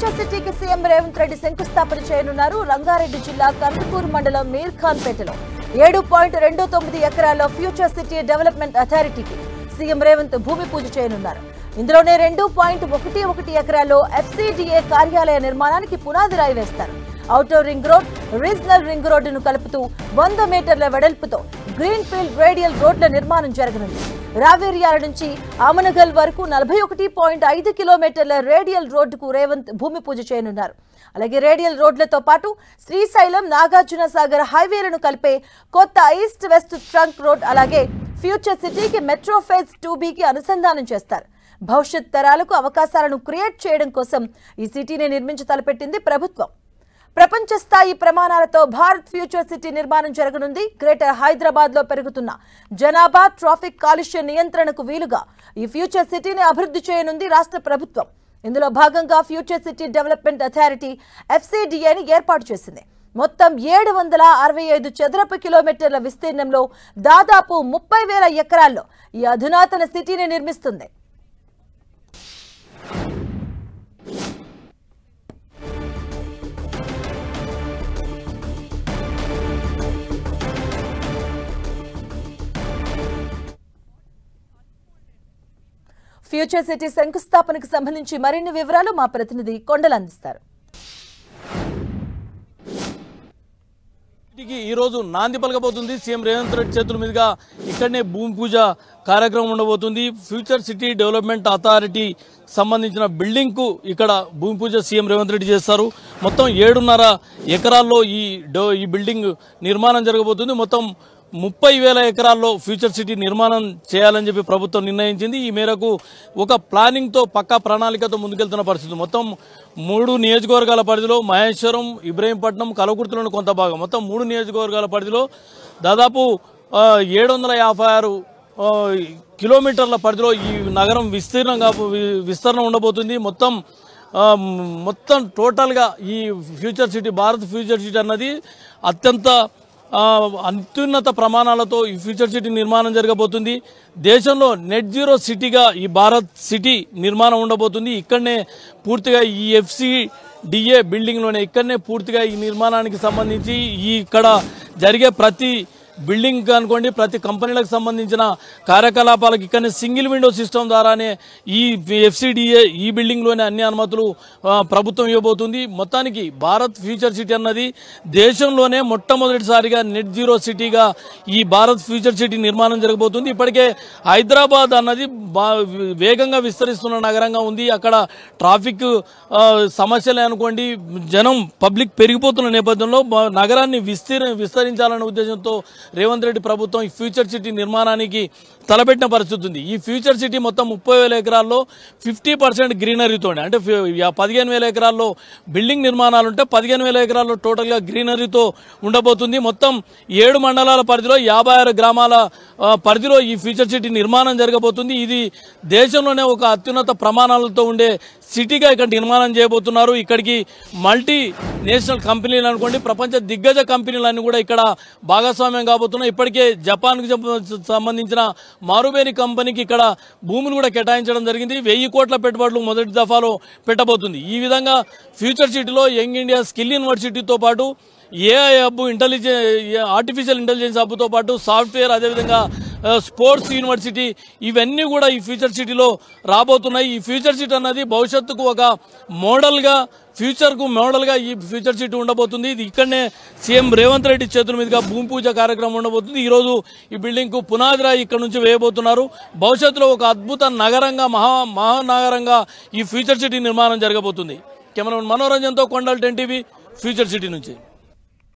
Future సిటీకి CM Revanth Reddy శంకుస్థాపన చేయనున్నారు. రంగారెడ్డి జిల్లా కందుకూరు మండలం మీర్ఖాన్పేటలో 7.29 ఎకరాల్లో ఫ్యూచర్ సిటీ డెవలప్మెంట్ అథారిటీకి సీఎం రేవంత్ భూమి పూజ చేయనున్నారు. ఇందులోనే 2.11 ఎకరాల్లో FCDA కార్యాలయ నిర్మాణానికి పునాది రాయి వేస్తారు. Outer ring road, regional ring రోడ్డును కలుపుతూ 100 మీటర్ల వెడల్పుతో గ్రీన్ ఫీల్డ్ రేడియల్ రోడ్ల నిర్మాణం జరగనుంది. రావేరియాల నుంచి ఆమనగల్ వరకు 41.5 కిలోమీటర్ల రేడియల్ రోడ్డుకు రేవంత్ భూమి పూజ చేయనున్నారు. అలాగే రేడియల్ రోడ్లతో పాటు శ్రీశైలం, నాగార్జున సాగర్ హైవేలను కలిపే కొత్త ఈస్ట్ వెస్ట్ ట్రంక్ రోడ్, అలాగే ఫ్యూచర్ సిటీకి మెట్రో ఫేజ్ 2Bకి అనుసంధానం చేస్తారు. భవిష్యత్ తరాలకు అవకాశాలను క్రియేట్ చేయడం కోసం ఈ సిటీని నిర్మించి తలపెట్టింది ప్రభుత్వం. ప్రపంచ స్థాయి ప్రమాణాలతో భారత్ ఫ్యూచర్ సిటీ నిర్మాణం జరగనుంది. గ్రేటర్ హైదరాబాద్ లో పెరుగుతున్న జనాభా, ట్రాఫిక్ కాలుష్య నియంత్రణకు వీలుగా ఈ ఫ్యూచర్ సిటీని అభివృద్ధి చేయనుంది రాష్ట్ర ప్రభుత్వం. ఇందులో భాగంగా ఫ్యూచర్ సిటీ డెవలప్మెంట్ అథారిటీ FCDAని ఏర్పాటు చేసింది. మొత్తం 765 చదరపు కిలోమీటర్ల విస్తీర్ణంలో దాదాపు 30,000 ఎకరాల్లో ఈ అధునాతన సిటీని నిర్మిస్తుంది. ఫ్యూచర్ సిటీ శంకుస్థాపనకు సంబంధించి మరిన్ని వివరాలు మా ప్రతినిధి కొండలు అందిస్తారు. ఈ రోజు నాంది పలకబోతుంది. సీఎం రేవంత్ రెడ్డి చేతుల మీదుగా ఇక్కడనే భూమి పూజ కార్యక్రమం ఉండబోతుంది. ఫ్యూచర్ సిటీ డెవలప్మెంట్ అథారిటీ సంబంధించిన బిల్డింగ్ కు ఇక్కడ భూమి పూజ సీఎం రేవంత్ రెడ్డి చేస్తారు. మొత్తం 7.5 ఎకరాల్లో ఈ బిల్డింగ్ నిర్మాణం జరగబోతుంది. మొత్తం 30,000 ఎకరాల్లో ఫ్యూచర్ సిటీ నిర్మాణం చేయాలని చెప్పి ప్రభుత్వం నిర్ణయించింది. ఈ మేరకు ఒక ప్లానింగ్తో, పక్కా ప్రణాళికతో ముందుకెళ్తున్న పరిస్థితి. మొత్తం 3 నియోజకవర్గాల పరిధిలో మహేశ్వరం, ఇబ్రహీంపట్నం, కలవకుర్తిలోని కొంత భాగం, మొత్తం 3 నియోజకవర్గాల పరిధిలో దాదాపు 756 కిలోమీటర్ల పరిధిలో ఈ నగరం విస్తరణ ఉండబోతుంది. మొత్తం టోటల్గా ఈ future city, Bharat future city అన్నది అత్యున్నత ప్రమాణాలతో ఈ ఫ్యూచర్ సిటీ నిర్మాణం జరగబోతుంది. దేశంలో నెట్ జీరో సిటీగా ఈ భారత్ సిటీ నిర్మాణం ఉండబోతుంది. ఇక్కడనే పూర్తిగా ఈ FCDA బిల్డింగ్లోనే ఇక్కడనే పూర్తిగా ఈ నిర్మాణానికి సంబంధించి ఇక్కడ జరిగే ప్రతి బిల్డింగ్ అనుకోండి, ప్రతి కంపెనీలకు సంబంధించిన కార్యకలాపాలకు ఇక్కడనే సింగిల్ విండో సిస్టమ్ ద్వారానే ఈ FCDA ఈ బిల్డింగ్లోనే అన్ని అనుమతులు ప్రభుత్వం ఇవ్వబోతుంది. మొత్తానికి భారత్ ఫ్యూచర్ సిటీ అన్నది దేశంలోనే మొట్టమొదటిసారిగా నెట్ జీరో సిటీగా ఈ భారత్ ఫ్యూచర్ సిటీ నిర్మాణం జరగబోతుంది. ఇప్పటికే హైదరాబాద్ అన్నది వేగంగా విస్తరిస్తున్న నగరంగా ఉంది. అక్కడ ట్రాఫిక్ సమస్యలే అనుకోండి, జనం పబ్లిక్ పెరిగిపోతున్న నేపథ్యంలో నగరాన్ని విస్తరించాలనే ఉద్దేశంతో రేవంత్ రెడ్డి ప్రభుత్వం ఈ ఫ్యూచర్ సిటీ నిర్మాణానికి తలపెట్టిన పరిస్థితి ఉంది. ఈ ఫ్యూచర్ సిటీ మొత్తం 30,000 ఎకరాల్లో 50% గ్రీనరీతోనే, అంటే 15,000 ఎకరాల్లో బిల్డింగ్ నిర్మాణాలు ఉంటే 15,000 ఎకరాల్లో టోటల్గా గ్రీనరీతో ఉండబోతుంది. మొత్తం 7 మండలాల పరిధిలో 56 గ్రామాల పరిధిలో ఈ ఫ్యూచర్ సిటీ నిర్మాణం జరగబోతుంది. ఇది దేశంలోనే ఒక అత్యున్నత ప్రమాణాలతో ఉండే సిటీగా ఇక్కడ నిర్మాణం చేయబోతున్నారు. ఇక్కడికి మల్టీ నేషనల్ కంపెనీలు అనుకోండి, ప్రపంచ దిగ్గజ కంపెనీలన్నీ కూడా ఇక్కడ భాగస్వామ్యం కాబోతున్నాయి. ఇప్పటికే జపాన్కు సంబంధించిన మారుబేరి కంపెనీకి ఇక్కడ భూములు కూడా కేటాయించడం జరిగింది. 1000 కోట్ల పెట్టుబడులు మొదటి దఫాలో పెట్టబోతుంది. ఈ విధంగా ఫ్యూచర్ సిటీలో యంగ్ ఇండియా స్కిల్ యూనివర్సిటీతో పాటు AI హబ్, ఆర్టిఫిషియల్ ఇంటెలిజెన్స్ హబ్తో పాటు సాఫ్ట్వేర్, అదేవిధంగా స్పోర్ట్స్ యూనివర్సిటీ, ఇవన్నీ కూడా ఈ ఫ్యూచర్ సిటీలో రాబోతున్నాయి. ఈ ఫ్యూచర్ సిటీ అన్నది భవిష్యత్తుకు ఒక మోడల్గా, ఫ్యూచర్కు మోడల్గా ఈ ఫ్యూచర్ సిటీ ఉండబోతుంది. ఇది ఇక్కడనే సీఎం రేవంత్ రెడ్డి చేతుల మీదుగా భూమి పూజ కార్యక్రమం ఉండబోతుంది. ఈరోజు ఈ బిల్డింగ్కు పునాది రాయి ఇక్కడ నుంచి వేయబోతున్నారు. భవిష్యత్తులో ఒక అద్భుత నగరంగా, మహానగరంగా ఈ ఫ్యూచర్ సిటీ నిర్మాణం జరగబోతుంది. కెమెరామెన్ మనోరంజన్తో కొండల్ 10 TV ఫ్యూచర్ సిటీ నుంచి.